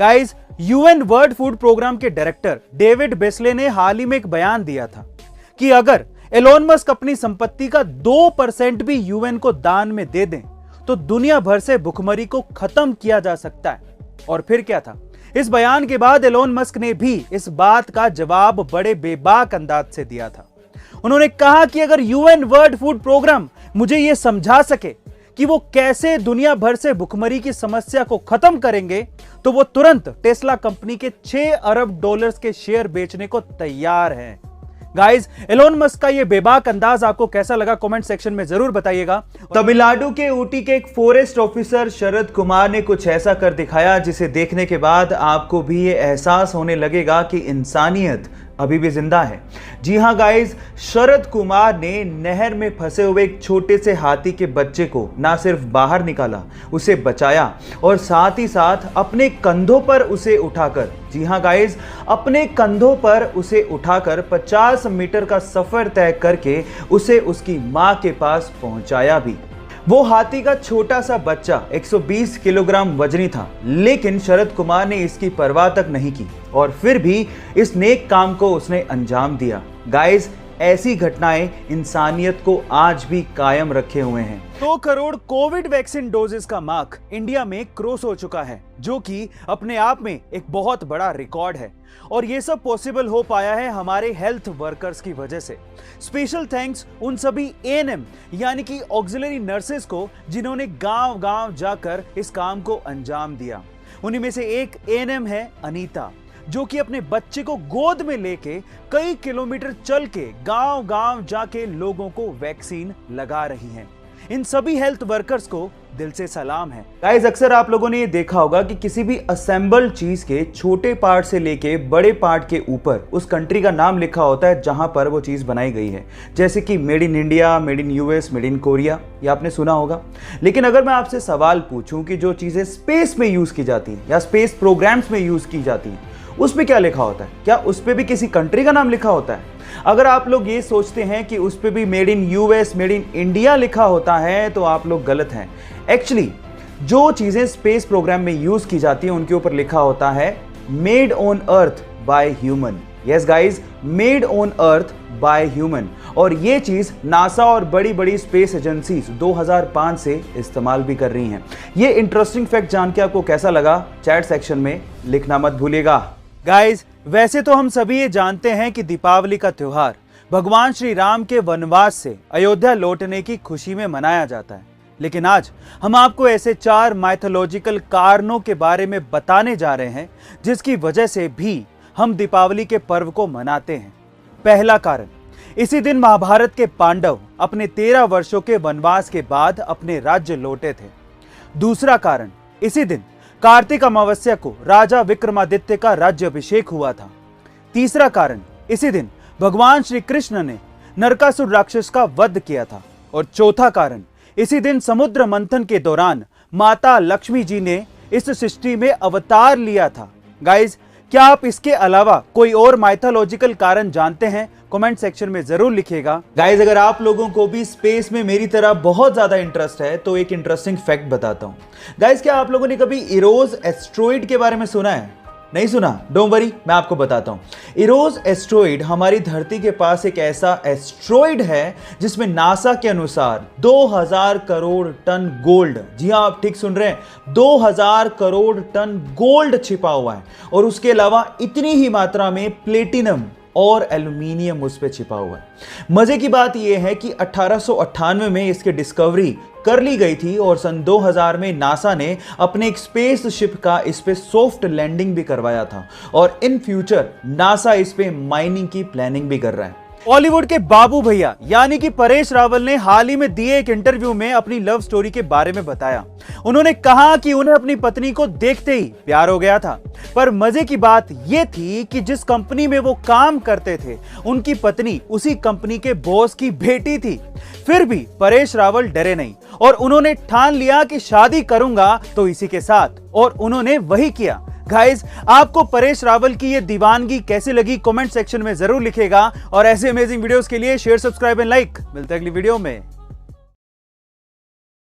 Guys, UN world food programme के director David Beasley ने हाल ही में एक बयान दिया था कि अगर एलोन मस्क अपनी संपत्ति का 2% भी यूएन को दान में दे दें तो दुनिया भर से भुखमरी को खत्म किया जा सकता है। और फिर क्या था, इस बयान के बाद एलोन मस्क ने भी इस बात का जवाब बड़े बेबाक अंदाज से दिया था। उन्होंने कहा कि अगर यूएन वर्ल्ड फूड प्रोग्राम मुझे यह समझा सके कि वो कैसे दुनिया भर से भुखमरी की समस्या को खत्म करेंगे तो वो तुरंत टेस्ला कंपनी के 6 अरब डॉलर्स के शेयर बेचने को तैयार हैं। गाइस, एलोन मस्क का ये बेबाक अंदाज आपको कैसा लगा कमेंट सेक्शन में जरूर बताइएगा। तमिलनाडु के ऊटी के एक फॉरेस्ट ऑफिसर शरद कुमार ने कुछ ऐसा कर दिखाया जिसे देखने के बाद आपको भी ये एहसास होने लगेगा कि इंसानियत अभी भी जिंदा है। जी हां गाइस, शरद कुमार ने नहर में फंसे हुए एक छोटे से हाथी के बच्चे को ना सिर्फ बाहर निकाला, उसे बचाया और साथ ही साथ अपने कंधों पर उसे उठाकर, जी हां गाइस, अपने कंधों पर उसे उठाकर 50 मीटर का सफर तय करके उसे उसकी मां के पास पहुंचाया भी। वो हाथी का छोटा सा बच्चा 120 किलोग्राम वजनी था, लेकिन शरद कुमार ने इसकी परवाह तक नहीं की और फिर भी इस नेक काम को उसने अंजाम दिया। गाइस, ऐसी घटनाएं इंसानियत को आज भी कायम रखे हुए हैं। 2 करोड़ कोविड वैक्सीन डोजेस का मार्क इंडिया में क्रॉस हो चुका है, जो कि अपने आप में एक बहुत बड़ा रिकॉर्ड है और ये सब पॉसिबल हो पाया है हमारे हेल्थ वर्कर्स की वजह से। स्पेशल थैंक्स उन सभी एएनएम यानी कि ऑक्सिलरी नर्सेस को जिन्होंने गांव-गांव जाकर इस काम को अंजाम दिया। उन्हीं में से एक एएनएम है अनीता, जो कि अपने बच्चे को गोद में लेके कई किलोमीटर चल के गांव-गांव जाके लोगों को वैक्सीन लगा रही हैं। इन सभी हेल्थ वर्कर्स को दिल से सलाम है। गाइस, अक्सर आप लोगों ने ये देखा होगा कि किसी भी असेंबल्ड चीज के छोटे पार्ट से लेके बड़े पार्ट के ऊपर उस कंट्री का नाम लिखा होता है जहां पर वो चीज बनाई गई है, जैसे कि made in India, made in US, made in Korea, ये आपने सुना होगा। लेकिन अगर मैं आपसे सवाल पूछूं कि जो चीजें स्पेस में यूज की जाती हैं या स्पेस प्रोग्राम्स में यूज की जाती हैं, उस पे क्या लिखा होता है? क्या उस पे भी किसी कंट्री का नाम लिखा होता है? अगर आप लोग ये सोचते हैं कि उस पे भी made in US, made in India लिखा होता है तो आप लोग गलत हैं। एक्चुअली जो चीजें स्पेस प्रोग्राम में यूज की जाती हैं उनके ऊपर लिखा होता है made on earth by human. Yes guys, made on earth by human. और ये चीज नासा और बड़ी बड़ी स्पेस एजेंसीज 2005 से इस्तेमाल भी कर रही हैं। ये इंटरेस्टिंग फैक्ट जान के आपको कैसा लगा चैट सेक्शन में लिखना मत भूलिएगा। गाइस, वैसे तो हम सभी ये जानते हैं कि दीपावली का त्योहार भगवान श्री राम के वनवास से अयोध्या लौटने की खुशी में मनाया जाता है, लेकिन आज हम आपको ऐसे 4 माइथोलॉजिकल कारणों के बारे में बताने जा रहे हैं जिसकी वजह से भी हम दीपावली के पर्व को मनाते हैं। पहला कारण, इसी दिन महाभारत के पांडव अपने 13 वर्षों के वनवास के बाद अपने राज्य लौटे थे। दूसरा कारण, इसी दिन कार्तिक अमावस्या को राजा विक्रमादित्य का राज्याभिषेक हुआ था। तीसरा कारण, इसी दिन भगवान श्री कृष्ण ने नरकासुर राक्षस का वध किया था। और चौथा कारण, इसी दिन समुद्र मंथन के दौरान माता लक्ष्मी जी ने इस सृष्टि में अवतार लिया था। गाइस, क्या आप इसके अलावा कोई और माइथोलॉजिकल कारण जानते हैं? कमेंट सेक्शन में जरूर लिखिएगा। गाइस, अगर आप लोगों को भी स्पेस में मेरी तरह बहुत ज्यादा इंटरेस्ट है तो एक इंटरेस्टिंग फैक्ट बताता हूं। गाइस, क्या आप लोगों ने कभी इरोज एस्ट्रॉइड के बारे में सुना है? नहीं सुना? डोंट वरी, मैं आपको बताता हूं। इरोज एस्ट्रॉइड हमारी धरती के पास एक ऐसा एस्ट्रॉइड है जिसमें नासा के अनुसार 2000 करोड़ टन गोल्ड, जी हां आप ठीक सुन रहे हैं, 2000 करोड़ टन गोल्ड छिपा हुआ है और उसके अलावा इतनी ही मात्रा में प्लेटिनम और एल्यूमिनियम उस पे छिपा हुआ है। मजे की बात यह है कि 1898 में इसकी डिस्कवरी कर ली गई थी और सन 2000 में नासा ने अपने एक स्पेस शिप का इस पे सॉफ्ट लैंडिंग भी करवाया था और इन फ्यूचर नासा इस पे माइनिंग की प्लानिंग भी कर रहा है। बॉलीवुड के बाबू भैया यानी कि परेश रावल ने हाल ही में दिए एक इंटरव्यू में अपनी लव स्टोरी के बारे में बताया। उन्होंने कहा कि उन्हें अपनी पत्नी को देखते ही प्यार हो गया था, पर मजे की बात यह थी कि जिस कंपनी में वो काम करते थे उनकी पत्नी उसी कंपनी के बॉस की बेटी थी। फिर भी परेश रावल डरे नहीं और उन्होंने ठान लिया कि शादी करूंगा तो इसी के साथ, और उन्होंने वही किया। गाइस, आपको परेश रावल की ये दीवानगी कैसी लगी कमेंट सेक्शन में जरूर लिखेगा और ऐसे अमेजिंग वीडियोस के लिए शेयर, सब्सक्राइब एंड लाइक। मिलते हैं अगली वीडियो में।